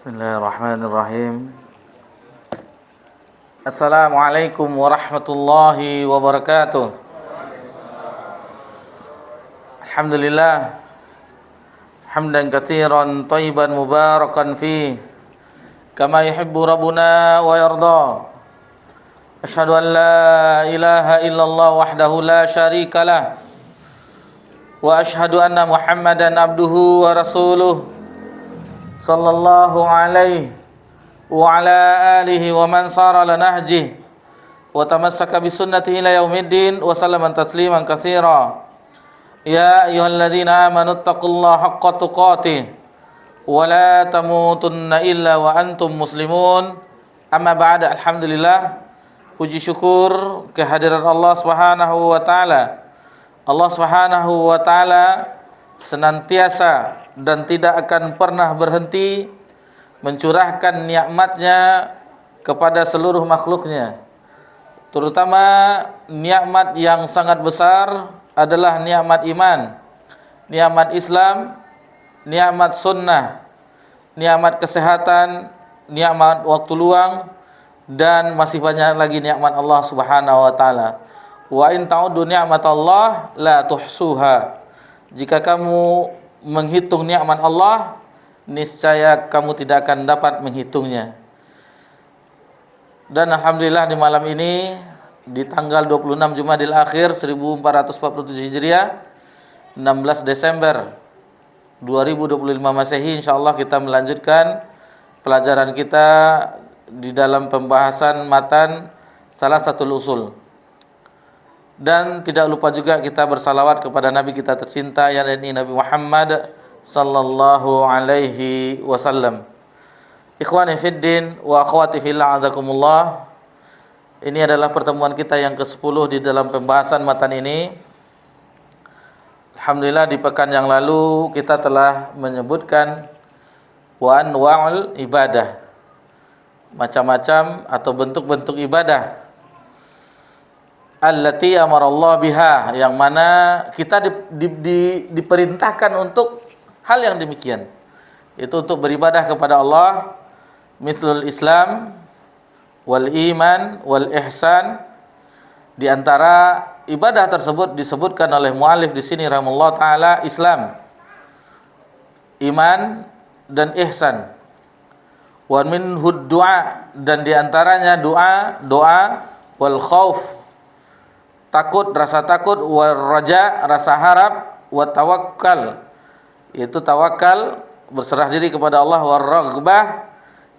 Bismillahirrahmanirrahim. Assalamualaikum warahmatullahi wabarakatuh. Alhamdulillah hamdan katsiran thayyiban mubarakan fi kama yuhibbu rabbuna wa yarda. Asyhadu an la ilaha illallah wahdahu la syarika lah wa asyhadu anna Muhammadan abduhu wa rasuluh sallallahu alaihi wa ala alihi wa man sara ala nahjih wa tamassaka bi sunnatihi ila yaumiddin wa sallama tasliman katsira. Ya ayyuhalladzina amanu taqullaha haqqa tuqatih wa la tamutunna illa wa antum muslimun. Amma ba'da, alhamdulillah, puji syukur kehadiran Allah Subhanahu wa taala. Allah Subhanahu wa taala senantiasa dan tidak akan pernah berhenti mencurahkan nikmatnya kepada seluruh makhluknya. Terutama nikmat yang sangat besar adalah nikmat iman, nikmat Islam, nikmat sunnah, nikmat kesehatan, nikmat waktu luang, dan masih banyak lagi nikmat Allah Subhanahu wa taala. Wa in ta'uddu ni'matallah la tuhsuha. Jika kamu menghitung nikmat Allah, niscaya kamu tidak akan dapat menghitungnya. Dan alhamdulillah di malam ini, di tanggal 26 Jumadil Akhir 1447 Hijriah, 16 Desember 2025 Masehi, insyaallah kita melanjutkan pelajaran kita di dalam pembahasan matan Salasatul Usul. Dan tidak lupa juga kita bersalawat kepada Nabi kita tercinta, yakni Nabi Muhammad sallallahu alaihi wasallam. Ikhwani fid din wa akhwati fillah, azakumullah. Ini adalah pertemuan kita yang ke-10 di dalam pembahasan matan ini. Alhamdulillah, di pekan yang lalu kita telah menyebutkan wa anwa'ul ibadah, macam-macam atau bentuk-bentuk ibadah allati amarallah biha, yang mana kita diperintahkan untuk hal yang demikian, itu untuk beribadah kepada Allah, mislul Islam wal iman wal ihsan. Di antara ibadah tersebut disebutkan oleh muallif di sini rahimahullah taala Islam, iman dan ihsan. Wa minhu du'a, dan di antaranya doa wal khauf, takut, rasa takut, wal raja, rasa harap, wa tawakkal, yaitu tawakal, berserah diri kepada Allah, war raghbah,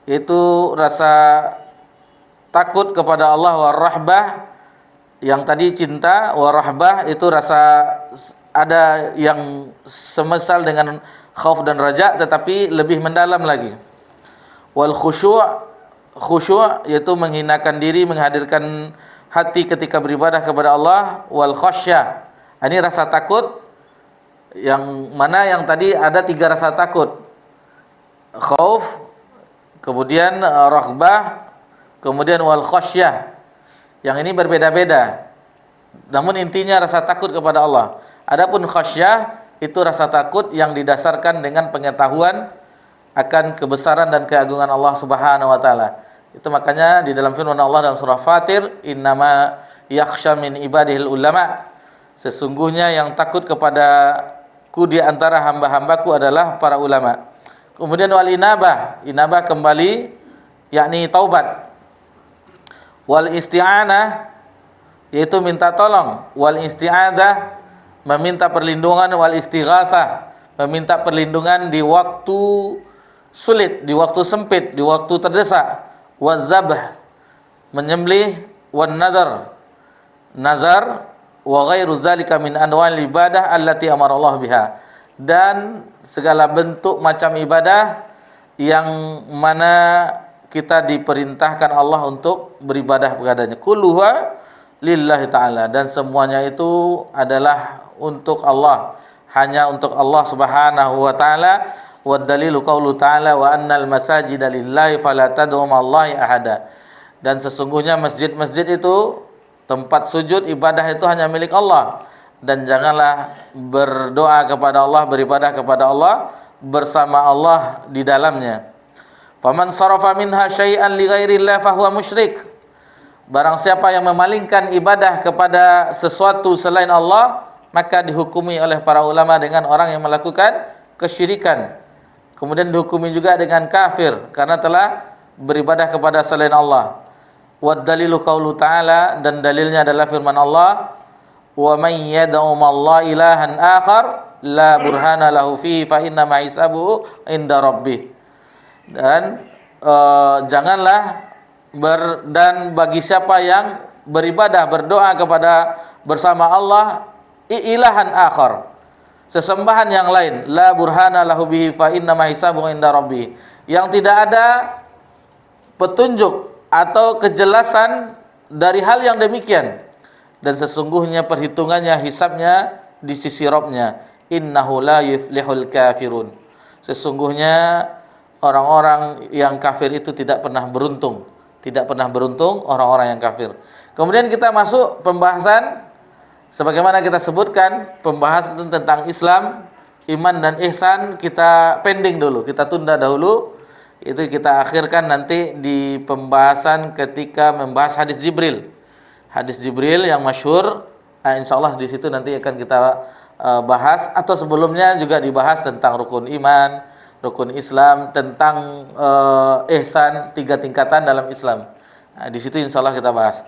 itu rasa takut kepada Allah, war rahbah, yang tadi cinta, war rahbah itu rasa ada yang semisal dengan khauf dan raja tetapi lebih mendalam lagi. Wal khusyuk yaitu menghinakan diri, menghadirkan hati ketika beribadah kepada Allah. Wal khasyah, ini rasa takut, yang mana yang tadi ada 3 rasa takut, khauf, kemudian raghbah, kemudian wal khasyah. Yang ini berbeda-beda, namun intinya rasa takut kepada Allah. Adapun khasyah itu rasa takut yang didasarkan dengan pengetahuan akan kebesaran dan keagungan Allah Subhanahu wa taala. Itu makanya di dalam firman Allah dalam surah Fatir, innama yakhsha min ibadihil ulama, sesungguhnya yang takut kepadaku di antara hamba-hambaku adalah para ulama. Kemudian wal inabah kembali, yakni taubat. Wal isti'anah yaitu minta tolong. Wal isti'adah meminta perlindungan. Wal istighatsah meminta perlindungan di waktu sulit, di waktu sempit, di waktu terdesak. Wadzabh menyembelih. Wan nazar wa ghairu dzalika min anwa'il ibadah allati amara Allah biha, dan segala bentuk macam ibadah yang mana kita diperintahkan Allah untuk beribadah kepadanya. Kulluha lillahi ta'ala, dan semuanya itu adalah untuk Allah, hanya untuk Allah Subhanahu wa ta'ala. Wa dalilu qaulu ta'ala wa annal masajida lillahi fala tad'u ma'allahi ahada, dan sesungguhnya masjid-masjid itu, tempat sujud ibadah itu hanya milik Allah, dan janganlah berdoa kepada Allah, beribadah kepada Allah bersama Allah di dalamnya. Faman sarafa minha syai'an li ghairillah fahuwa musyrik. Barang siapa yang memalingkan ibadah kepada sesuatu selain Allah, maka dihukumi oleh para ulama dengan orang yang melakukan kesyirikan. Kemudian dihukumi juga dengan kafir karena telah beribadah kepada selain Allah. Wad dalilu qaulu ta'ala, dan dalilnya adalah firman Allah, wa may yad'u ma'allahi ilahan akhar la burhana lahu fihi fa inna ma hisabuhu inda rabbih. Dan janganlah dan bagi siapa yang beribadah berdoa kepada bersama Allah ilahan akhar, sesembahan yang lain, la burhana lahu bihi fa inna ma hisabuhu inda rabbih, yang tidak ada petunjuk atau kejelasan dari hal yang demikian, dan sesungguhnya perhitungannya, hisabnya di sisi Rabb-Nya. Innahu la yuflihul kafirun. Sesungguhnya orang-orang yang kafir itu tidak pernah beruntung. Tidak pernah beruntung orang-orang yang kafir. Kemudian kita masuk pembahasan, sebagaimana kita sebutkan, pembahasan tentang Islam, iman dan ihsan kita pending dulu, kita tunda dahulu. Itu kita akhirkan nanti di pembahasan ketika membahas hadis Jibril. Hadis Jibril yang masyhur, insyaallah di situ nanti akan kita bahas, atau sebelumnya juga dibahas tentang rukun iman, rukun Islam, tentang ihsan, 3 tingkatan dalam Islam. Nah, di situ insyaallah kita bahas.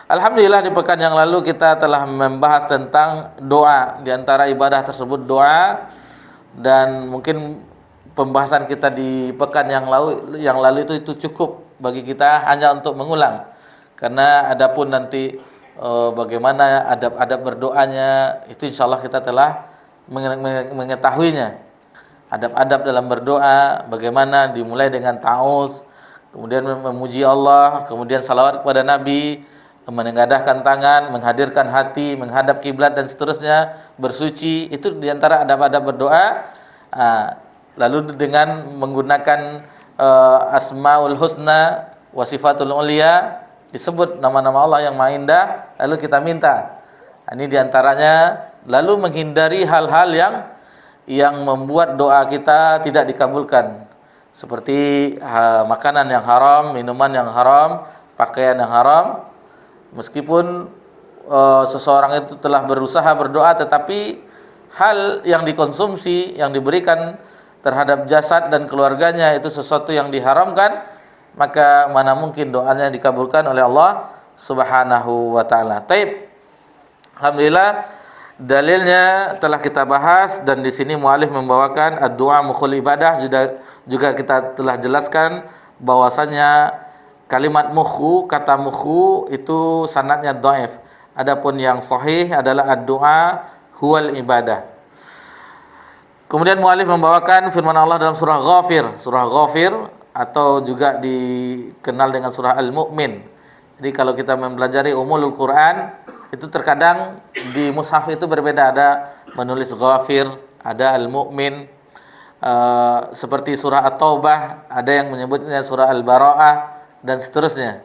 Alhamdulillah di pekan yang lalu kita telah membahas tentang doa. Di antara ibadah tersebut doa, dan mungkin pembahasan kita di pekan yang lalu itu cukup bagi kita hanya untuk mengulang. Karena adapun nanti bagaimana adab-adab berdoanya itu insyaallah kita telah mengetahuinya. Adab-adab dalam berdoa, bagaimana dimulai dengan ta'awudz, kemudian memuji Allah, kemudian salawat kepada Nabi, menengadahkan tangan, menghadirkan hati, menghadap kiblat dan seterusnya, bersuci, itu diantara adab-adab berdoa. Lalu dengan menggunakan asmaul husna wa sifatul ulia, disebut nama-nama Allah yang Maha Indah, lalu kita minta. Ini diantaranya. Lalu menghindari hal-hal yang membuat doa kita tidak dikabulkan, seperti makanan yang haram, minuman yang haram, pakaian yang haram. Meskipun seseorang itu telah berusaha berdoa, tetapi hal yang dikonsumsi, yang diberikan terhadap jasad dan keluarganya itu sesuatu yang diharamkan, maka mana mungkin doanya dikabulkan oleh Allah Subhanahu wa taala. Taib. Alhamdulillah, dalilnya telah kita bahas, dan di sini muallif membawakan ad-du'a mukhul ibadah. Juga kita telah jelaskan bahwasanya kalimat mukhu, kata mukhu itu sanadnya dhaif. Adapun yang sahih adalah ad-du'a huwal ibadah. Kemudian muallif membawakan firman Allah dalam surah Ghafir. Surah Ghafir atau juga dikenal dengan surah Al-Mu'min. Jadi kalau kita mempelajari umulul Quran, itu terkadang di mushaf itu berbeda, ada menulis Ghafir, ada Al-Mu'min. Seperti surah At-Taubah, ada yang menyebutnya surah Al-Bara'ah dan seterusnya.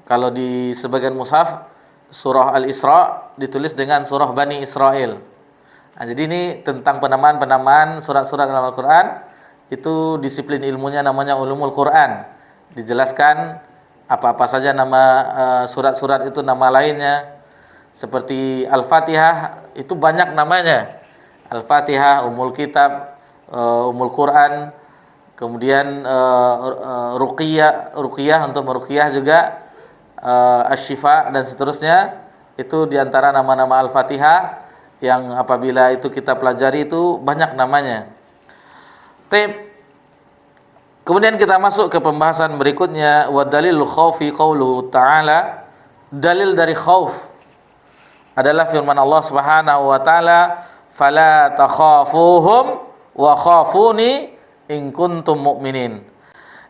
Kalau di sebagian mushaf surah Al-Isra ditulis dengan surah Bani Israel. Nah, jadi ini tentang penamaan surat-surat dalam Al-Quran. Itu disiplin ilmunya namanya ulumul Quran. Dijelaskan apa-apa saja nama surat-surat itu, nama lainnya. Seperti Al-Fatihah itu banyak namanya. Al-Fatihah, Ummul Kitab, Ummul Quran. Kemudian Ruqiyah untuk meruqyah juga, Asy-Syifa dan seterusnya. Itu diantara nama-nama Al-Fatihah yang apabila itu kita pelajari itu banyak namanya. Kemudian kita masuk ke pembahasan berikutnya, wa dalilul khaufi qauluhu ta'ala. Dalil dari khauf adalah firman Allah Subhanahu wa taala, fala takhafuhum wa khafuni in kuntum mu'minin.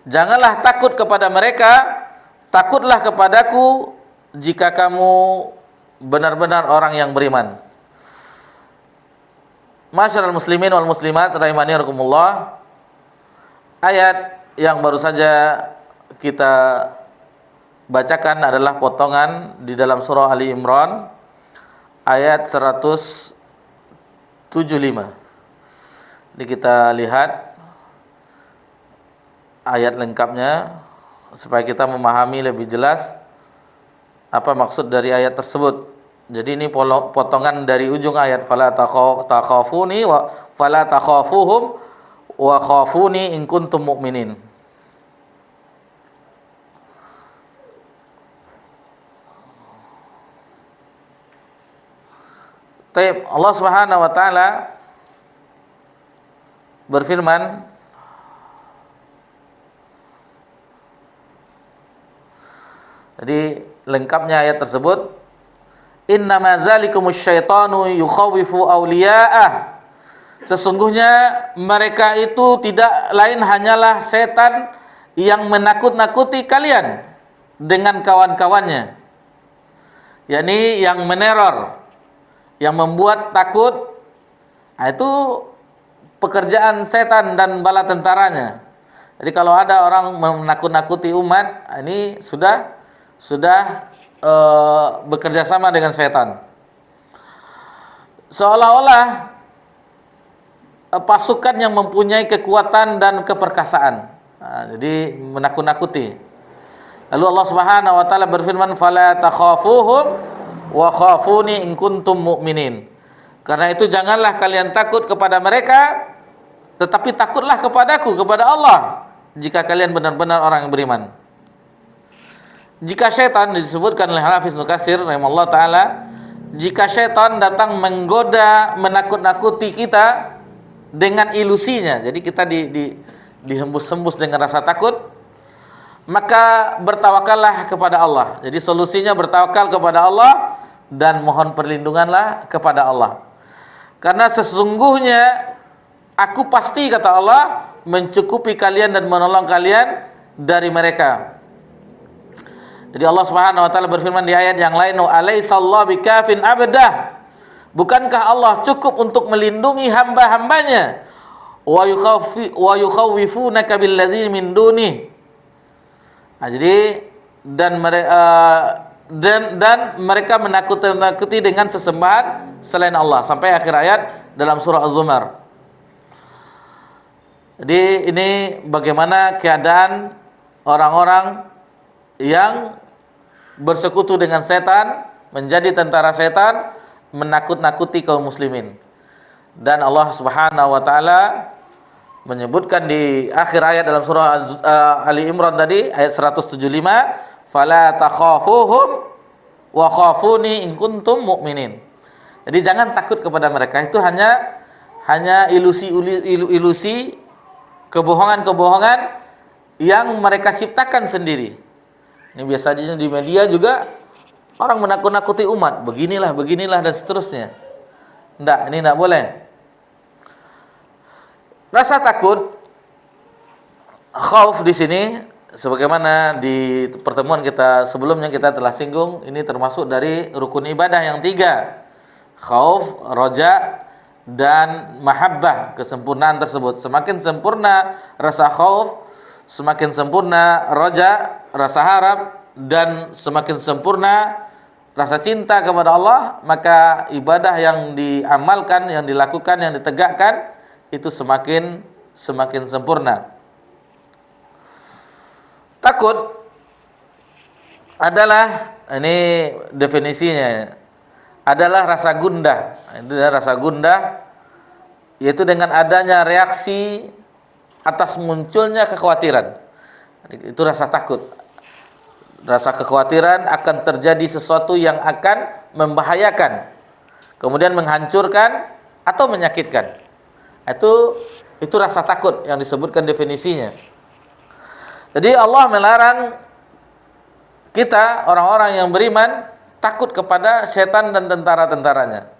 Janganlah takut kepada mereka, takutlah kepadaku jika kamu benar-benar orang yang beriman. Masyarul muslimin wal muslimat rahimani rahimakumullah. Ayat yang baru saja kita bacakan adalah potongan di dalam surah Ali Imran ayat 175. Jadi kita lihat ayat lengkapnya supaya kita memahami lebih jelas apa maksud dari ayat tersebut. Jadi ini potongan dari ujung ayat fala takhafuni wa fala takhafuhum wa khafuni in kuntum mu'minin. Taib, Allah Subhanahu wa taala berfirman, jadi lengkapnya ayat tersebut, innama zalikumus syaitanu yukhawifu awliya'ah. Sesungguhnya mereka itu tidak lain hanyalah setan yang menakut-nakuti kalian dengan kawan-kawannya, yakni yang meneror, yang membuat takut. Nah, itu pekerjaan setan dan bala tentaranya. Jadi kalau ada orang menakut-nakuti umat, ini sudah bekerja sama dengan setan. Seolah-olah pasukan yang mempunyai kekuatan dan keperkasaan. Nah, jadi menakut-nakuti. Lalu Allah Subhanahu wa taala berfirman, "Fala takhafuhum wa khafuni in kuntum mu'minin." Karena itu janganlah kalian takut kepada mereka, tetapi takutlah kepadaku, kepada Allah, jika kalian benar-benar orang yang beriman. Jika syaitan, disebutkan oleh Hafiz Ibnu Katsir rahimahullah taala, jika syaitan datang menggoda, menakut-nakuti kita dengan ilusinya, jadi kita dihembus-hembus dengan rasa takut, maka bertawakallah kepada Allah. Jadi solusinya bertawakal kepada Allah dan mohon perlindunganlah kepada Allah. Karena sesungguhnya aku pasti, kata Allah, mencukupi kalian dan menolong kalian dari mereka. Jadi Allah Subhanahu wa taala berfirman di ayat yang lain, "Alaisallahu bikafin abdah." Bukankah Allah cukup untuk melindungi hamba-hambanya? Wa yukhawwifunaka billadzina min duni. Nah, jadi dan mereka menakut-nakuti dengan sesembahan selain Allah, sampai akhir ayat dalam surah Az-Zumar. Jadi ini bagaimana keadaan orang-orang yang bersekutu dengan setan, menjadi tentara setan, menakut-nakuti kaum muslimin. Dan Allah Subhanahu wa taala menyebutkan di akhir ayat dalam surah Ali Imran tadi, ayat 175, "Fala takhafuhum wa khafuni in kuntum mu'minin." Jadi jangan takut kepada mereka, itu hanya ilusi, kebohongan-kebohongan yang mereka ciptakan sendiri. Ini biasanya di media juga orang menakut-nakuti umat, beginilah dan seterusnya. Ini tidak boleh. Rasa takut, khauf di sini, sebagaimana di pertemuan kita sebelumnya kita telah singgung, ini termasuk dari rukun ibadah yang 3. Khauf, roja, dan mahabbah, kesempurnaan tersebut. Semakin sempurna rasa khauf, semakin sempurna roja, rasa harap, dan semakin sempurna rasa cinta kepada Allah, maka ibadah yang diamalkan, yang dilakukan, yang ditegakkan itu semakin sempurna. Takut adalah, ini definisinya, adalah rasa gundah. Itu rasa gundah, yaitu dengan adanya reaksi atas munculnya kekhawatiran. Itu rasa takut. Rasa kekhawatiran akan terjadi sesuatu yang akan membahayakan, kemudian menghancurkan atau menyakitkan. Itu rasa takut yang disebutkan definisinya. Jadi Allah melarang kita, orang-orang yang beriman, takut kepada setan dan tentara-tentaranya.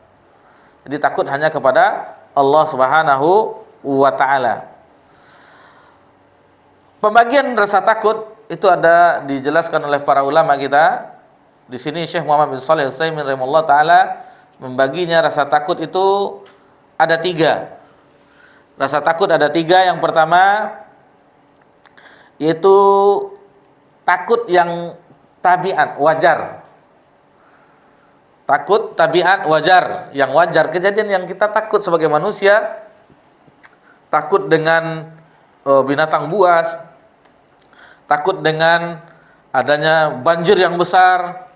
Jadi takut hanya kepada Allah Subhanahu wa taala. Pembagian rasa takut itu ada dijelaskan oleh para ulama kita. Di sini Syekh Muhammad bin Shalih Al-Utsaimin rahimahullah taala membaginya, rasa takut itu ada 3. Rasa takut ada 3. Yang pertama yaitu takut yang tabiat, wajar. Takut tabiat wajar, yang wajar, kejadian yang kita takut sebagai manusia. Takut dengan binatang buas, takut dengan adanya banjir yang besar,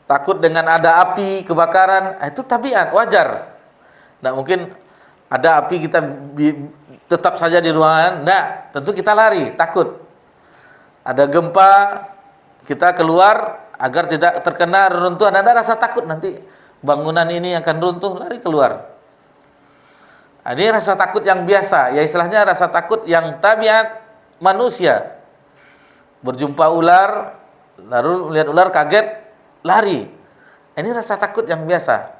takut dengan ada api, kebakaran, itu tabiat, wajar. Tidak mungkin ada api kita tetap saja di ruangan, tidak, tentu kita lari, takut. Ada gempa, kita keluar agar tidak terkena reruntuhan, ada rasa takut nanti bangunan ini akan runtuh, lari keluar. Ini rasa takut yang biasa, ya istilahnya rasa takut yang tabiat manusia. Berjumpa ular, lalu melihat ular kaget, lari. Ini rasa takut yang biasa.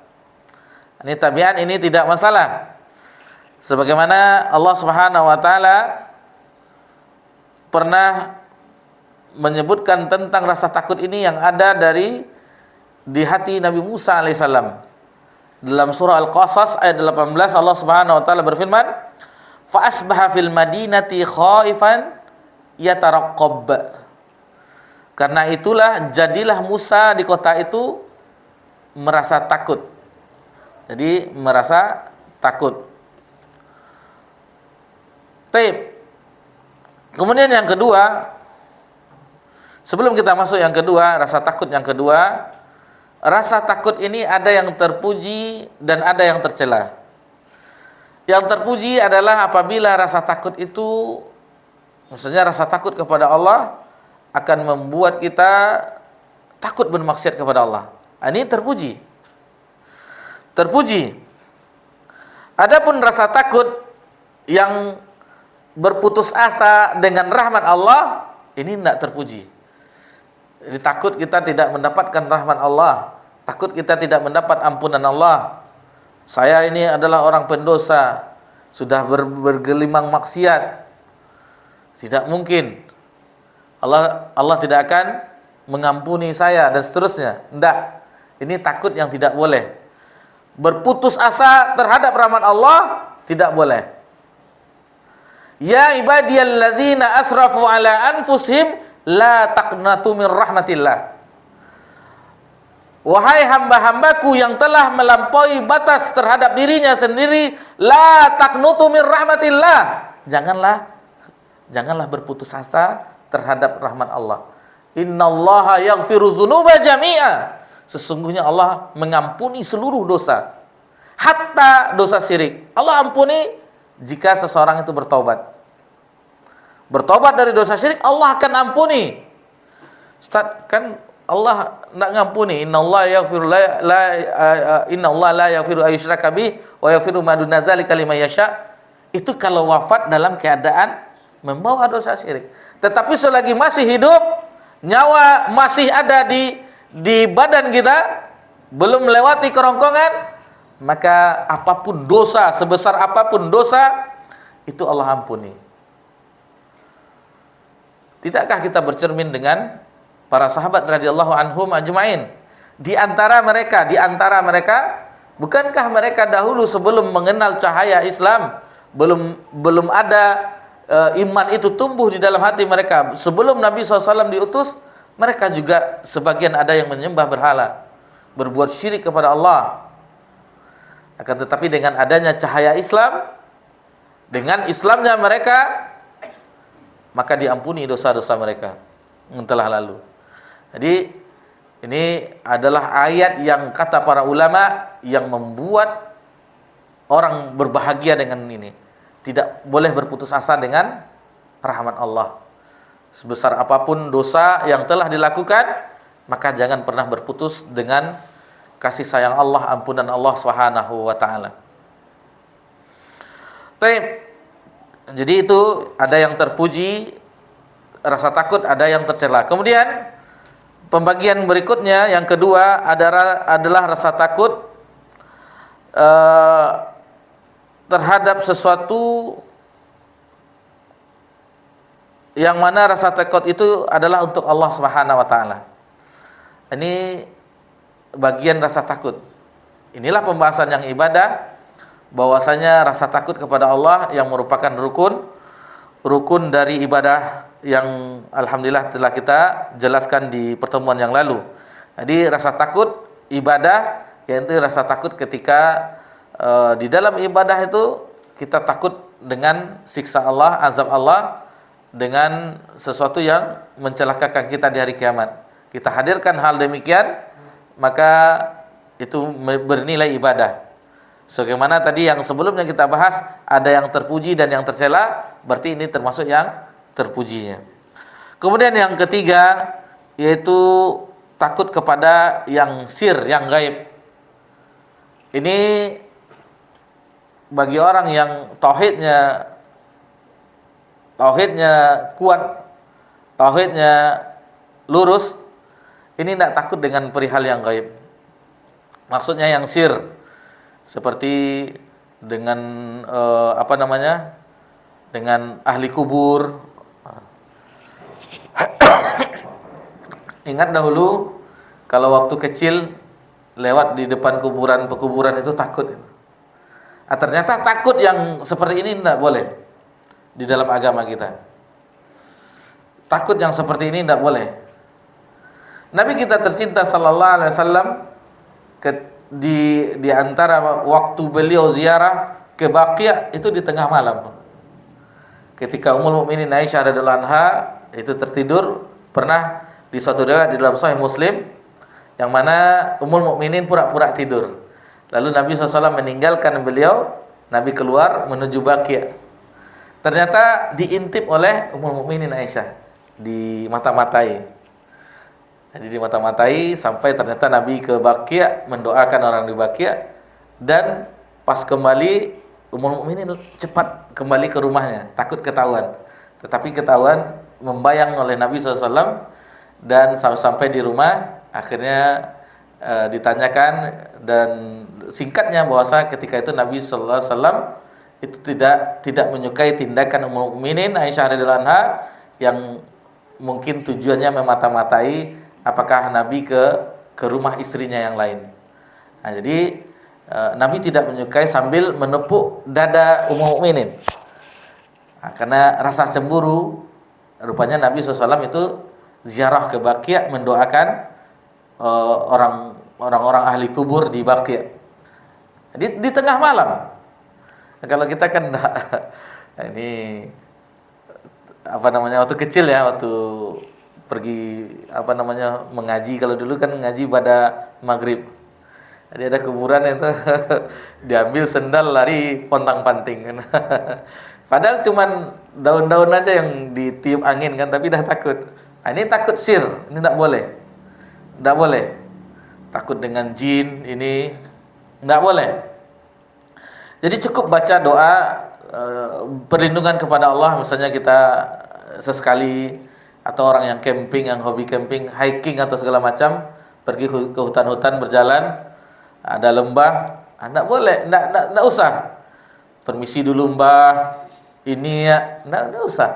Ini tabiat, ini tidak masalah. Sebagaimana Allah Subhanahu wa taala pernah menyebutkan tentang rasa takut ini yang ada di hati Nabi Musa alaihissalam. Dalam surah Al-Qasas ayat 18 Allah Subhanahu wa taala berfirman, "Fa asbaha fil madinati khaifan yataraqqab." Karena itulah jadilah Musa di kota itu merasa takut. Jadi merasa takut. Taib. Kemudian yang kedua, sebelum kita masuk yang kedua, rasa takut yang kedua, rasa takut ini ada yang terpuji dan ada yang tercela. Yang terpuji adalah apabila rasa takut itu, misalnya rasa takut kepada Allah akan membuat kita takut bermaksiat kepada Allah. Ini terpuji. Terpuji. Adapun rasa takut yang berputus asa dengan rahmat Allah, ini tidak terpuji. Jadi takut kita tidak mendapatkan rahmat Allah, takut kita tidak mendapat ampunan Allah. Saya ini adalah orang pendosa, sudah bergelimang maksiat. Tidak mungkin Allah tidak akan mengampuni saya dan seterusnya. Tidak. Ini takut yang tidak boleh. Berputus asa terhadap rahmat Allah tidak boleh. Ya ibadiyallazina asrafu ala anfusihim la taqnatu min rahmatillah. Wahai hamba-hambaku yang telah melampaui batas terhadap dirinya sendiri, la taqnutu min rahmatillah. Janganlah berputus asa terhadap rahmat Allah. Innallaha yaghfiru dzunuba jami'a. Sesungguhnya Allah mengampuni seluruh dosa, hatta dosa syirik. Allah ampuni jika seseorang itu bertobat. Bertobat dari dosa syirik, Allah akan ampuni. Ustaz, kan Allah tidak ngampuni. Innallaha la yaghfiru ayyushraka bih wa yaghfiru ma duna dzalika liman yasha. Itu kalau wafat dalam keadaan membawa dosa syirik. Tetapi selagi masih hidup, nyawa masih ada di badan kita, belum melewati kerongkongan, maka apapun dosa, sebesar apapun dosa, itu Allah ampuni. Tidakkah kita bercermin dengan para sahabat radhiyallahu anhum ajmain? Di antara mereka, bukankah mereka dahulu sebelum mengenal cahaya Islam, belum ada iman itu tumbuh di dalam hati mereka. Sebelum Nabi SAW diutus, mereka juga sebagian ada yang menyembah berhala, berbuat syirik kepada Allah. Akan tetapi dengan adanya cahaya Islam, dengan Islamnya mereka, maka diampuni dosa-dosa mereka yang telah lalu. Jadi ini adalah ayat yang kata para ulama yang membuat orang berbahagia dengan ini. Tidak boleh berputus asa dengan rahmat Allah. Sebesar apapun dosa yang telah dilakukan, maka jangan pernah berputus dengan kasih sayang Allah, ampunan Allah Subhanahu wa taala. Jadi itu ada yang terpuji, rasa takut, ada yang tercela. Kemudian pembagian berikutnya yang kedua adalah rasa takut terhadap sesuatu yang mana rasa takut itu adalah untuk Allah Subhanahu wa taala. Ini bagian rasa takut. Inilah pembahasan yang ibadah, bahwasanya rasa takut kepada Allah yang merupakan rukun dari ibadah yang alhamdulillah telah kita jelaskan di pertemuan yang lalu. Jadi rasa takut ibadah, yaitu rasa takut ketika di dalam ibadah itu kita takut dengan siksa Allah, azab Allah, dengan sesuatu yang mencelakakan kita di hari kiamat. Kita hadirkan hal demikian, maka itu bernilai ibadah. Sebagaimana tadi yang sebelumnya kita bahas, ada yang terpuji dan yang tercela, berarti ini termasuk yang terpujinya. Kemudian yang ketiga, yaitu takut kepada yang sir, yang gaib. Ini bagi orang yang tauhidnya kuat, tauhidnya lurus, ini tidak takut dengan perihal yang gaib. Maksudnya yang sir, seperti dengan dengan ahli kubur. Ingat dahulu kalau waktu kecil lewat di depan pekuburan itu takut. Ternyata takut yang seperti ini tidak boleh di dalam agama kita. Takut yang seperti ini tidak boleh. Nabi kita tercinta sallallahu alaihi wasallam di antara waktu beliau ziarah ke Baqi' itu di tengah malam. Ketika Ummul Mukminin Aisyah radhiyallahu anha itu tertidur, pernah di suatu riwayat di dalam Sahih Muslim yang mana Ummul Mukminin pura-pura tidur. Lalu Nabi SAW meninggalkan beliau, Nabi keluar menuju Baqi'. Ternyata diintip oleh Ummul Mukminin Aisyah, di mata-matai. Jadi di mata-matai sampai ternyata Nabi ke Baqi', mendoakan orang di Baqi', dan pas kembali Ummul Mukminin cepat kembali ke rumahnya, takut ketahuan. Tetapi ketahuan membayang oleh Nabi SAW, dan sampai di rumah akhirnya ditanyakan, dan singkatnya bahwasa ketika itu Nabi sallallahu alaihi wasallam itu tidak menyukai tindakan Ummul Mukminin Aisyah radhiyallahu anha yang mungkin tujuannya memata-matai apakah Nabi ke rumah istrinya yang lain. Nah, jadi Nabi tidak menyukai sambil menepuk dada Ummul Mukminin. Nah, karena rasa cemburu, rupanya Nabi SAW itu ziarah ke Baqi' mendoakan orang-orang ahli kubur di Baqi'. Di tengah malam. Nah, kalau kita kan ini waktu kecil ya, waktu pergi mengaji, kalau dulu kan ngaji pada maghrib. Jadi ada kuburan itu diambil sendal lari pontang-panting. Padahal cuman daun-daun aja yang ditiup angin kan, tapi dah takut. Nah, ini takut sir, ini tidak boleh. Tidak boleh. Takut dengan jin, ini tidak boleh. Jadi cukup baca doa perlindungan kepada Allah. Misalnya kita sesekali, atau orang yang camping, yang hobi camping, hiking atau segala macam, pergi ke hutan-hutan berjalan, ada lembah, tidak boleh, tidak usah permisi dulu mbah, ini ya, tidak usah.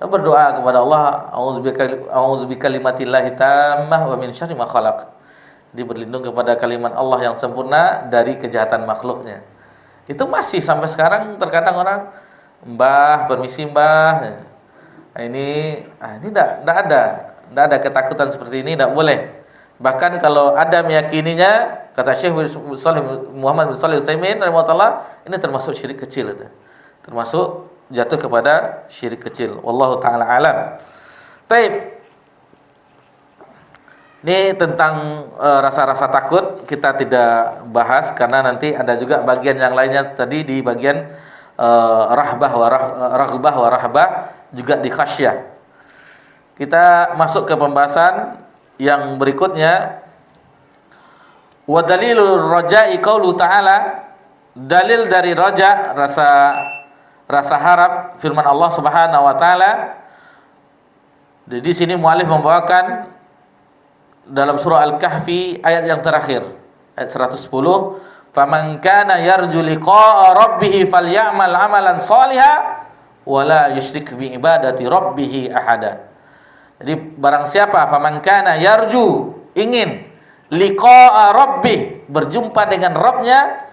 Berdoa kepada Allah, a'udzubikalimatillahi tammah wa min syarri ma khalaq. Dia berlindung kepada kalimat Allah yang sempurna dari kejahatan makhluknya. Itu masih sampai sekarang terkadang orang, mbah, permisi mbah. Ini tidak ada ketakutan seperti ini, tidak boleh. Bahkan kalau ada meyakininya, kata Syekh Muhammad bin Shalih Al-Utsaimin rahimahullah, ini termasuk syirik kecil itu. Termasuk jatuh kepada syirik kecil. Wallahu taala alam. Baik. Ini tentang rasa-rasa takut kita tidak bahas karena nanti ada juga bagian yang lainnya tadi di bagian raghbah wa rahbah juga di khasyah. Kita masuk ke pembahasan yang berikutnya. Wa dalilul raja'i qaulu ta'ala, dalil dari raja, rasa harap, firman Allah Subhanahu wa taala. Di sini muallif membawakan dalam surah Al-Kahfi ayat yang terakhir, ayat 110, faman kana yarju liqa'a rabbih falyamal 'amalan shalihan wa la yusyrik bi ibadati rabbih ahada. Jadi barang siapa faman kana yarju, ingin liqa'a rabbih, berjumpa dengan Rabbnya,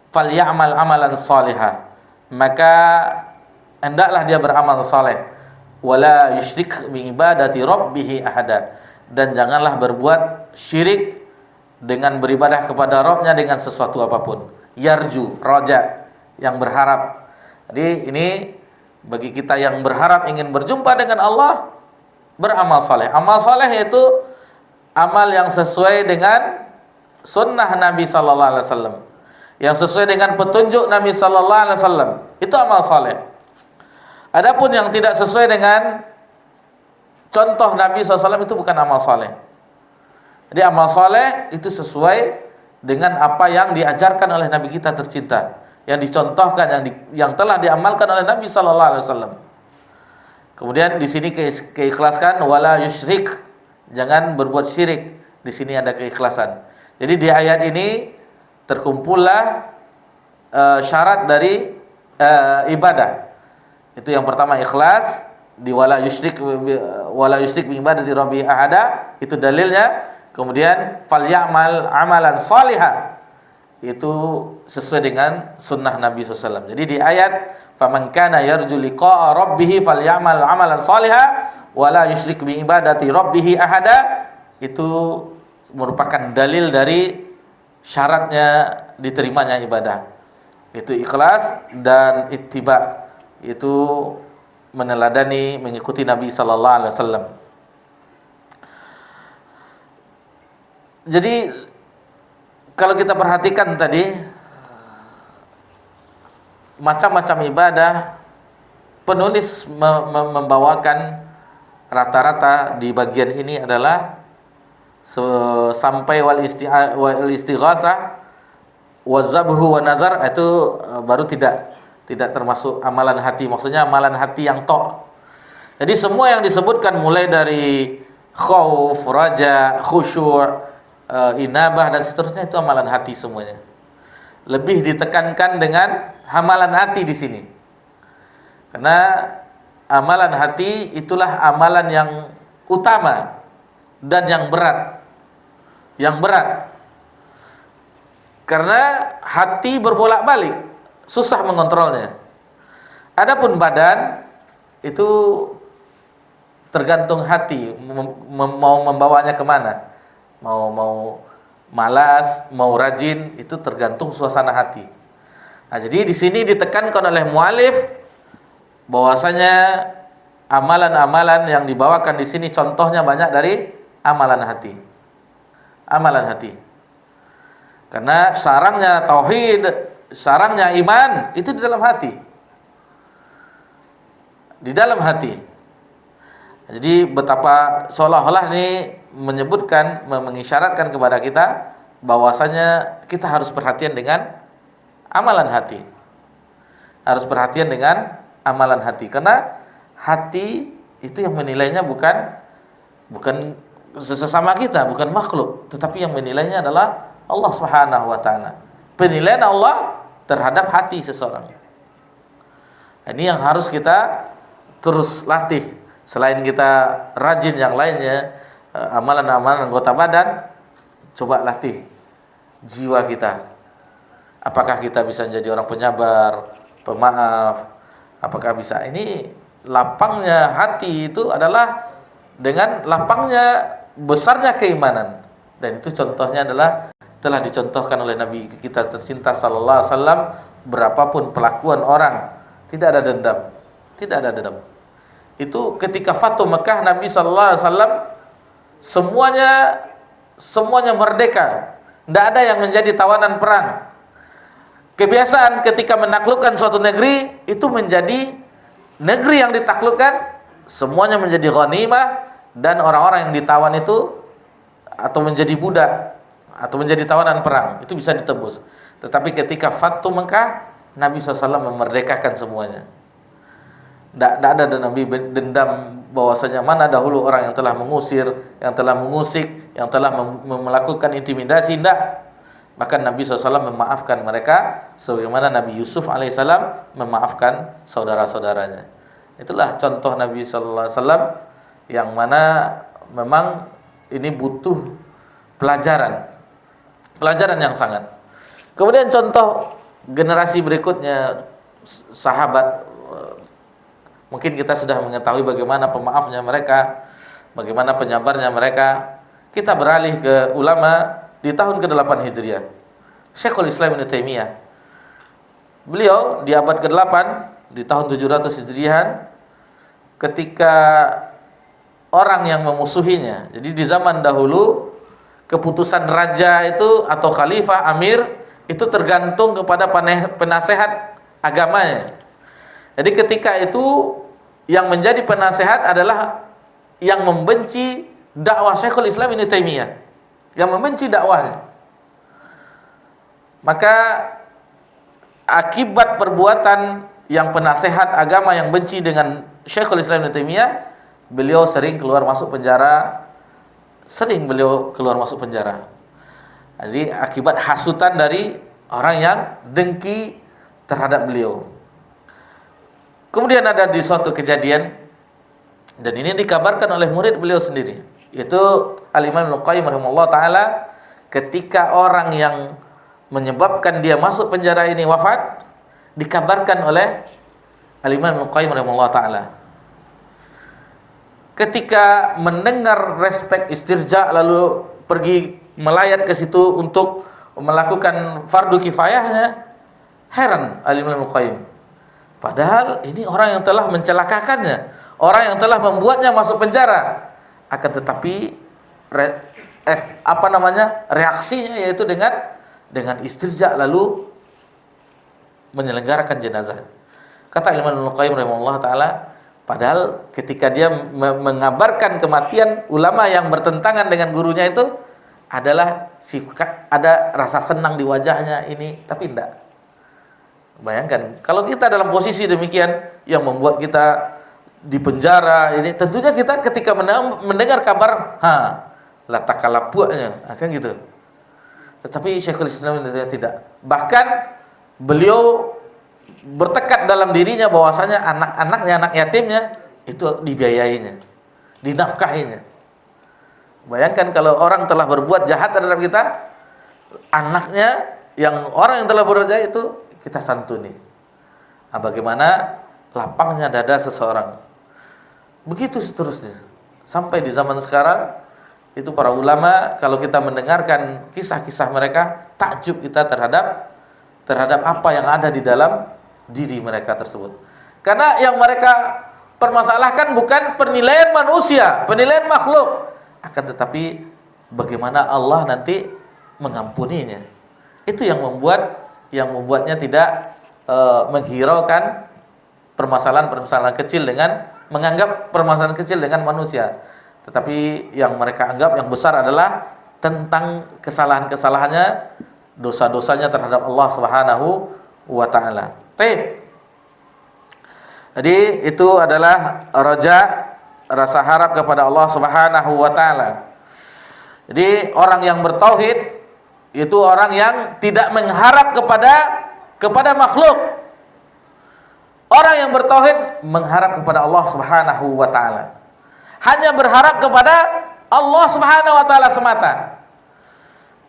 falyamal 'amalan shalihan, maka hendaklah dia beramal saleh, wa la yusyrik bi ibadati rabbih ahada, dan janganlah berbuat syirik dengan beribadah kepada Rabbnya dengan sesuatu apapun. Yarju, roja, yang berharap. Jadi ini bagi kita yang berharap ingin berjumpa dengan Allah, beramal soleh. Amal soleh yaitu amal yang sesuai dengan sunnah Nabi sallallahu alaihi wasallam, yang sesuai dengan petunjuk Nabi sallallahu alaihi wasallam. Itu amal soleh. Adapun yang tidak sesuai dengan contoh Nabi SAW itu bukan amal soleh. Jadi amal soleh itu sesuai dengan apa yang diajarkan oleh Nabi kita tercinta, yang dicontohkan, yang telah diamalkan oleh Nabi sallallahu alaihi wasallam. Kemudian di sini keikhlasan, wala yusyrik, jangan berbuat syirik. Di sini ada keikhlasan. Jadi di ayat ini terkumpullah syarat dari ibadah. Itu yang pertama ikhlas, di wala yusyrik bi ibadati rabbi ahada, itu dalilnya. Kemudian falyamal amalan salihah, itu sesuai dengan sunnah Nabi SAW. Jadi di ayat faman kana yarju liqa'a rabbih falyamal amalan salihah wala yusyrik bi ibadati rabbih ahada, itu merupakan dalil dari syaratnya diterimanya ibadah. Itu ikhlas dan ittiba, itu meneladani, mengikuti Nabi sallallahu alaihi wasallam. Jadi kalau kita perhatikan tadi, macam-macam ibadah, penulis membawakan rata-rata di bagian ini adalah sampai wal istighasah wazabhu wa nazar, itu baru tidak termasuk amalan hati. Maksudnya amalan hati yang tok. Jadi semua yang disebutkan mulai dari khauf, raja, khusyuk, inabah dan seterusnya, itu amalan hati semuanya. Lebih ditekankan dengan amalan hati di sini. Karena amalan hati itulah amalan yang utama dan yang berat. Yang berat. Karena hati berbolak-balik, susah mengontrolnya. Adapun badan itu tergantung hati mau membawanya kemana. Mau malas, mau rajin, itu tergantung suasana hati. Nah, jadi di sini ditekankan oleh mualif bahwasanya amalan-amalan yang dibawakan di sini contohnya banyak dari amalan hati. Amalan hati. Karena sarangnya tauhid, sarangnya iman itu di dalam hati. Di dalam hati. Jadi betapa seolah-olah ini menyebutkan, mengisyaratkan kepada kita bahwasanya kita harus perhatian dengan amalan hati. Harus perhatian dengan amalan hati, karena hati itu yang menilainya bukan sesama kita, bukan makhluk, tetapi yang menilainya adalah Allah Subhanahu wa taala. Penilaian Allah terhadap hati seseorang. Ini yang harus kita terus latih. Selain kita rajin yang lainnya, amalan-amalan anggota badan, coba latih jiwa kita. Apakah kita bisa menjadi orang penyabar, pemaaf? Apakah bisa? Ini lapangnya hati itu adalah dengan lapangnya besarnya keimanan. Dan itu contohnya adalah telah dicontohkan oleh Nabi kita tercinta sallallahu alaihi wasallam. Berapapun pelakuan orang, tidak ada dendam. Tidak ada dendam. Itu ketika Fatu Mekah, Nabi sallallahu alaihi wasallam semuanya merdeka. Tidak ada yang menjadi tawanan perang. Kebiasaan ketika menaklukkan suatu negeri, itu menjadi negeri yang ditaklukkan, semuanya menjadi ghanimah, dan orang-orang yang ditawan itu atau menjadi budak atau menjadi tawanan perang, itu bisa ditebus. Tetapi ketika Fatu Mekah, Nabi SAW memerdekakan semuanya. Tidak ada Nabi dendam bahwasanya mana dahulu orang yang telah mengusir, yang telah mengusik, yang telah melakukan intimidasi. Tidak. Bahkan Nabi SAW memaafkan mereka, sebagaimana Nabi Yusuf alaihissalam memaafkan saudara-saudaranya. Itulah contoh Nabi SAW, yang mana memang ini butuh pelajaran yang sangat. Kemudian contoh generasi berikutnya, sahabat, mungkin kita sudah mengetahui bagaimana pemaafnya mereka, bagaimana penyabarnya mereka. Kita beralih ke ulama di tahun ke-8 Hijriah. Syekhul Islam Ibnu Taimiyah, beliau di abad ke-8 di tahun 700 Hijriah ketika orang yang memusuhinya. Jadi di zaman dahulu keputusan raja itu atau khalifah, amir itu tergantung kepada penasehat agamanya. Jadi ketika itu yang menjadi penasehat adalah yang membenci dakwah Syekhul Islam Ibnu Taimiyah, yang membenci dakwahnya. Maka akibat perbuatan yang penasehat agama yang benci dengan Syekhul Islam Ibnu Taimiyah, beliau sering keluar masuk penjara. Jadi akibat hasutan dari orang yang dengki terhadap beliau. Kemudian ada di suatu kejadian, dan ini dikabarkan oleh murid beliau sendiri, yaitu Al-Imam Ibnu Qayyim rahimahullah ta'ala, ketika orang yang menyebabkan dia masuk penjara ini wafat, dikabarkan oleh Al-Imam Ibnu Qayyim rahimahullah ta'ala, ketika mendengar respek istirja lalu pergi melayat ke situ untuk melakukan fardu kifayahnya, heran Al-Imam Ibnu Qayyim. Padahal ini orang yang telah mencelakakannya, orang yang telah membuatnya masuk penjara. Akan tetapi reaksinya yaitu dengan istirja lalu menyelenggarakan jenazah. Kata Imam Ibnu Qayyim rahimahullah taala, padahal ketika dia mengabarkan kematian ulama yang bertentangan dengan gurunya itu adalah ada rasa senang di wajahnya ini, tapi tidak. Bayangkan kalau kita dalam posisi demikian yang membuat kita di penjara ini, tentunya kita ketika mendengar kabar la takalapuaknya akan gitu. Tetapi Syekhul Islam tidak. Bahkan beliau bertekad dalam dirinya bahwasanya anak-anaknya, anak yatimnya itu dibiayainya, dinafkahinya. Bayangkan kalau orang telah berbuat jahat terhadap kita, anaknya orang yang telah berbuat jahat itu kita santuni. Bagaimana lapangnya dada seseorang. Begitu seterusnya. Sampai di zaman sekarang itu para ulama kalau kita mendengarkan kisah-kisah mereka, takjub kita terhadap apa yang ada di dalam diri mereka tersebut. Karena yang mereka permasalahkan bukan penilaian manusia, penilaian makhluk, akan tetapi bagaimana Allah nanti mengampuninya. Itu yang membuatnya tidak menghiraukan permasalahan-permasalahan kecil dengan menganggap permasalahan kecil dengan manusia. Tetapi yang mereka anggap yang besar adalah tentang kesalahan-kesalahannya, dosa-dosanya terhadap Allah Subhanahu wa taala. Baik. Jadi itu adalah rasa harap kepada Allah Subhanahu wa taala. Jadi orang yang bertauhid itu orang yang tidak mengharap kepada makhluk. Orang yang bertauhid mengharap kepada Allah Subhanahu wa taala. Hanya berharap kepada Allah Subhanahu wa taala semata.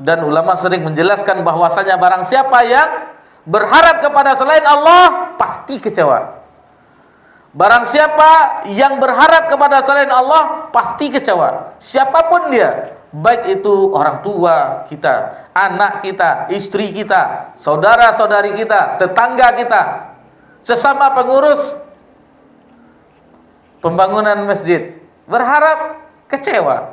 Dan ulama sering menjelaskan bahwasanya barang siapa yang berharap kepada selain Allah pasti kecewa. Barang siapa yang berharap kepada selain Allah pasti kecewa. Siapapun dia, baik itu orang tua kita, anak kita, istri kita, saudara-saudari kita, tetangga kita, sesama pengurus pembangunan masjid, berharap kecewa.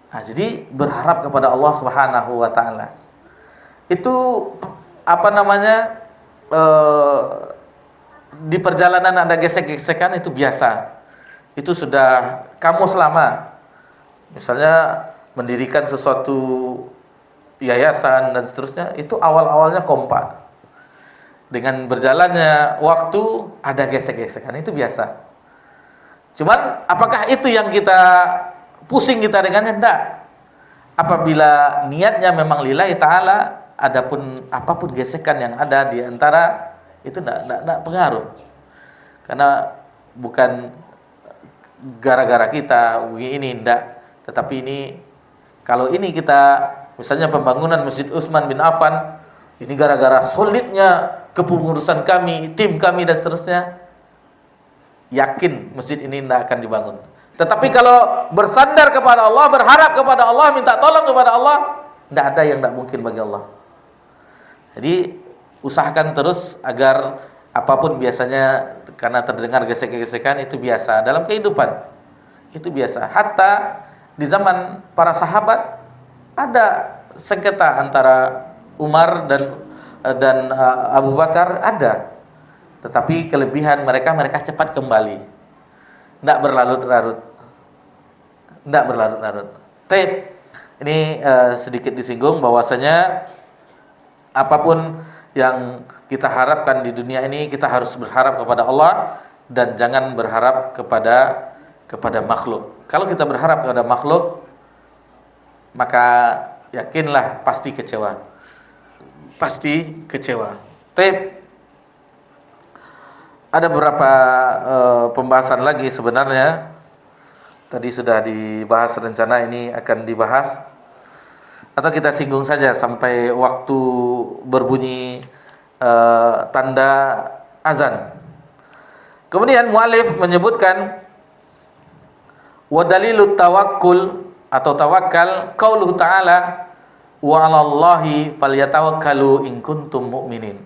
Jadi berharap kepada Allah Subhanahu wa taala. Itu di perjalanan ada gesek-gesekan itu biasa. Itu sudah kamus lama. Misalnya mendirikan sesuatu yayasan dan seterusnya, itu awal-awalnya kompak. Dengan berjalannya waktu ada gesek-gesekan, itu biasa. Cuman apakah itu yang kita pusing kita dengannya? Tidak. Apabila niatnya memang lillahi ta'ala, adapun apapun gesekan yang ada di antara itu tidak pengaruh. Karena bukan gara-gara kita ini tidak, tetapi ini kalau ini kita misalnya pembangunan Masjid Utsman bin Affan ini gara-gara solidnya kepengurusan kami, tim kami dan seterusnya, yakin masjid ini tidak akan dibangun. Tetapi kalau bersandar kepada Allah, berharap kepada Allah, minta tolong kepada Allah, tidak ada yang tidak mungkin bagi Allah. Jadi usahakan terus agar apapun biasanya karena terdengar gesek-gesekan itu biasa dalam kehidupan. Itu biasa. Hatta di zaman para sahabat ada sengketa antara Umar dan Abu Bakar ada. Tetapi kelebihan mereka cepat kembali. Tidak berlarut-larut. Tidak berlarut-larut. Ini sedikit disinggung bahwasanya apapun yang kita harapkan di dunia ini, kita harus berharap kepada Allah dan jangan berharap kepada makhluk. Kalau kita berharap kepada makhluk, maka yakinlah pasti kecewa. Pasti kecewa. Ada beberapa pembahasan lagi sebenarnya. Tadi sudah dibahas, rencana ini akan dibahas. Atau kita singgung saja sampai waktu berbunyi tanda azan. Kemudian muallif menyebutkan wa dalilut tawakkul atau tawakal qauluhu ta'ala wa 'alallahi falyatawakkalu in kuntum mu'minin.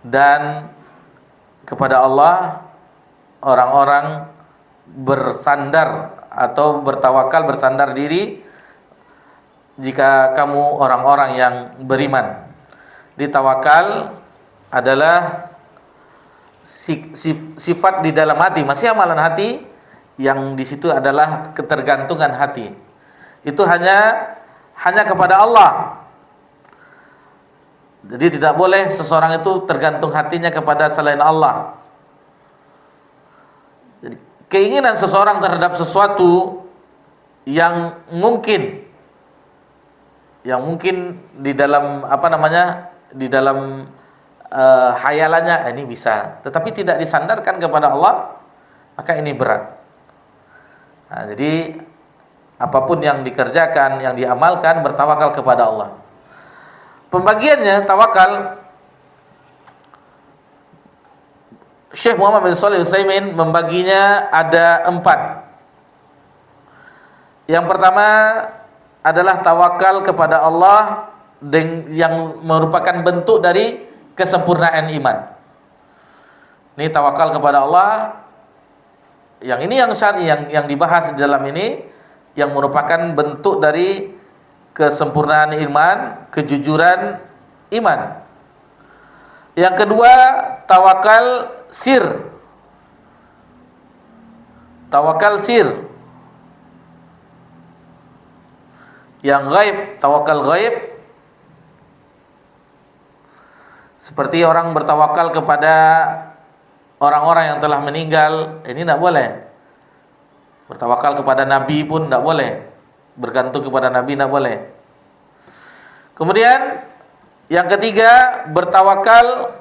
Dan kepada Allah orang-orang bersandar atau bertawakal, bersandar diri jika kamu orang-orang yang beriman. Ditawakal adalah sifat di dalam hati, masih amalan hati yang di situ adalah ketergantungan hati. Itu hanya kepada Allah. Jadi tidak boleh seseorang itu tergantung hatinya kepada selain Allah. Jadi, keinginan seseorang terhadap sesuatu yang mungkin di dalam di dalam hayalannya ini bisa, tetapi tidak disandarkan kepada Allah, maka ini berat. Nah, jadi apapun yang dikerjakan, yang diamalkan, bertawakal kepada Allah. Pembagiannya tawakal, Syekh Muhammad bin Shalih Al-Utsaimin membaginya ada 4. Yang pertama adalah tawakal kepada Allah yang merupakan bentuk dari kesempurnaan iman. Ini tawakal kepada Allah. Yang ini yang syar'i, yang dibahas di dalam ini, yang merupakan bentuk dari kesempurnaan iman, kejujuran iman. Yang kedua, tawakal sir. Tawakal sir. Yang gaib, tawakal gaib. Seperti orang bertawakal kepada orang-orang yang telah meninggal, ini tidak boleh. Bertawakal kepada Nabi pun tidak boleh. Bergantung kepada Nabi tidak boleh. Kemudian yang ketiga, bertawakal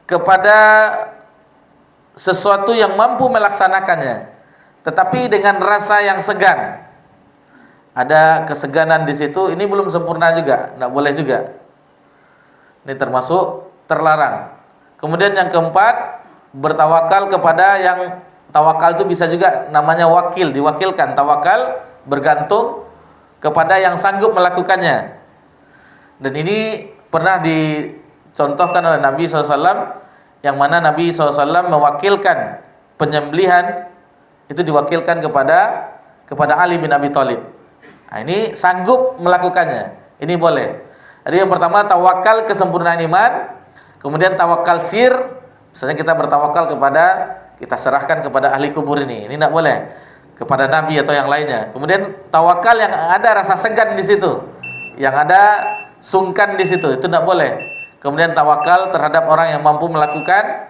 kepada sesuatu yang mampu melaksanakannya, tetapi dengan rasa yang segan. Ada keseganan di situ, ini belum sempurna juga, tidak boleh juga. Ini termasuk terlarang. Kemudian yang keempat, bertawakal kepada yang tawakal itu bisa juga namanya wakil, diwakilkan. Tawakal bergantung kepada yang sanggup melakukannya. Dan ini pernah dicontohkan oleh Nabi SAW, yang mana Nabi SAW mewakilkan penyembelihan itu diwakilkan kepada Ali bin Abi Thalib. Nah, ini sanggup melakukannya, ini boleh. Jadi yang pertama tawakal kesempurnaan iman, kemudian tawakal sir, misalnya kita bertawakal kita serahkan kepada ahli kubur ini tidak boleh, kepada Nabi atau yang lainnya. Kemudian tawakal yang ada rasa segan di situ, yang ada sungkan di situ, itu tidak boleh. Kemudian tawakal terhadap orang yang mampu melakukan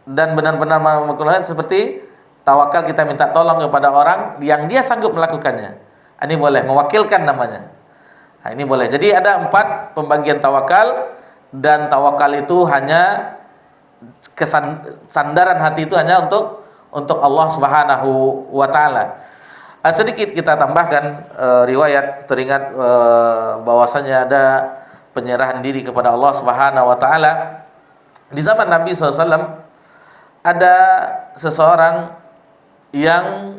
dan benar-benar melakukan, seperti tawakal kita minta tolong kepada orang yang dia sanggup melakukannya. Ini boleh, mewakilkan namanya. Nah, ini boleh. Jadi ada 4 pembagian tawakal, dan tawakal itu hanya sandaran hati itu hanya untuk Allah Subhanahu wa taala. Sedikit kita tambahkan riwayat, teringat bahwasanya ada penyerahan diri kepada Allah Subhanahu wa taala. Di zaman Nabi SAW ada seseorang yang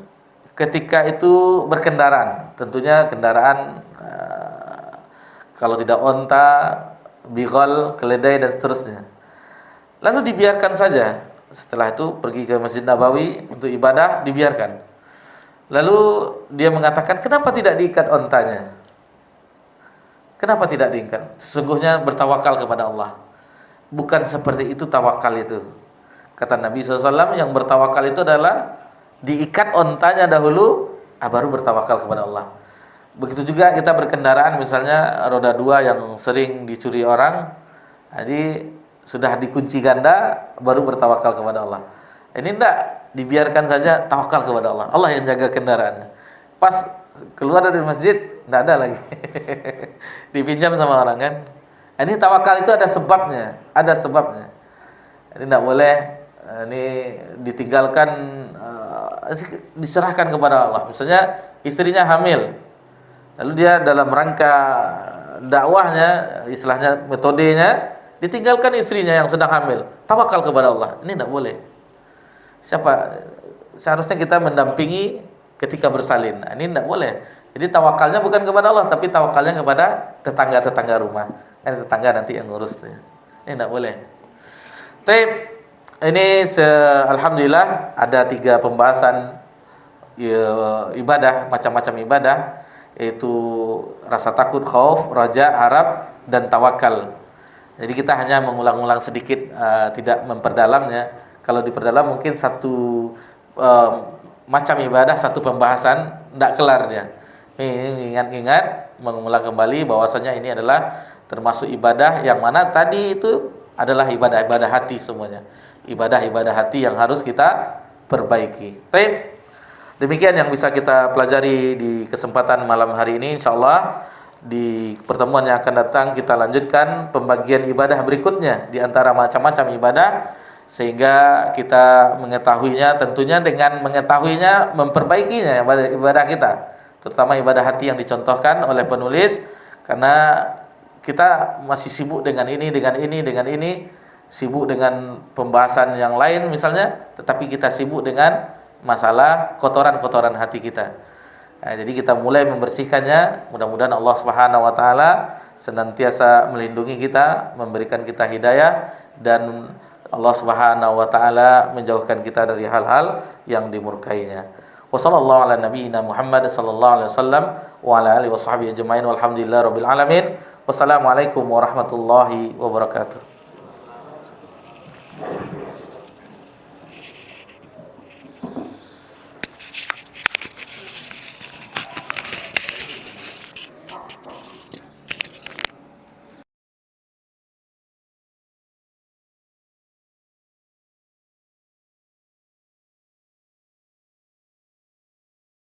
ketika itu berkendaraan, tentunya kendaraan kalau tidak onta bighal, keledai dan seterusnya. Lalu dibiarkan saja. Setelah itu pergi ke Masjid Nabawi untuk ibadah, dibiarkan. Lalu dia mengatakan, kenapa tidak diikat ontanya? Kenapa tidak diikat? Sesungguhnya bertawakal kepada Allah. Bukan seperti itu tawakal itu. Kata Nabi SAW, yang bertawakal itu adalah diikat ontanya dahulu, baru bertawakal kepada Allah. Begitu juga kita berkendaraan, misalnya roda 2 yang sering dicuri orang, jadi sudah dikunci ganda, baru bertawakal kepada Allah. Ini enggak, dibiarkan saja, tawakal kepada Allah. Allah yang jaga kendaraannya. Pas keluar dari masjid, enggak ada lagi. Dipinjam sama orang kan. Ini tawakal itu ada sebabnya, ada sebabnya. Ini enggak boleh ini ditinggalkan, diserahkan kepada Allah. Misalnya istrinya hamil, lalu dia dalam rangka dakwahnya, istilahnya metodenya, ditinggalkan istrinya yang sedang hamil, tawakal kepada Allah. Ini tidak boleh. Seharusnya kita mendampingi ketika bersalin. Ini tidak boleh. Jadi tawakalnya bukan kepada Allah, tapi tawakalnya kepada tetangga-tetangga rumah. Tetangga nanti yang ngurus. Ini tidak boleh. Tapi ini alhamdulillah ada 3 pembahasan ibadah, macam-macam ibadah, yaitu rasa takut, khauf, raja, harap, dan tawakal. Jadi kita hanya mengulang-ulang sedikit, tidak memperdalamnya. Kalau diperdalam mungkin satu macam ibadah, satu pembahasan, tidak kelar dia. Ini ingat-ingat, mengulang kembali bahwasanya ini adalah termasuk ibadah yang mana tadi itu adalah ibadah-ibadah hati semuanya. Ibadah-ibadah hati yang harus kita perbaiki. Baik. Demikian yang bisa kita pelajari di kesempatan malam hari ini. InsyaAllah di pertemuan yang akan datang kita lanjutkan pembagian ibadah berikutnya di antara macam-macam ibadah, sehingga kita mengetahuinya, tentunya dengan mengetahuinya memperbaikinya ibadah kita, terutama ibadah hati yang dicontohkan oleh penulis, karena kita masih sibuk dengan ini, sibuk dengan pembahasan yang lain misalnya, tetapi kita sibuk dengan masalah kotoran-kotoran hati kita. Jadi kita mulai membersihkannya. Mudah-mudahan Allah Subhanahu wa taala senantiasa melindungi kita, memberikan kita hidayah, dan Allah Subhanahu wa taala menjauhkan kita dari hal-hal yang dimurkainya. Wassallallahu ala nabiyyina Muhammad sallallahu alaihi wasallam wa ala alihi washabbihi ajmain walhamdulillahirabbil alamin. Wassalamualaikum warahmatullahi wabarakatuh.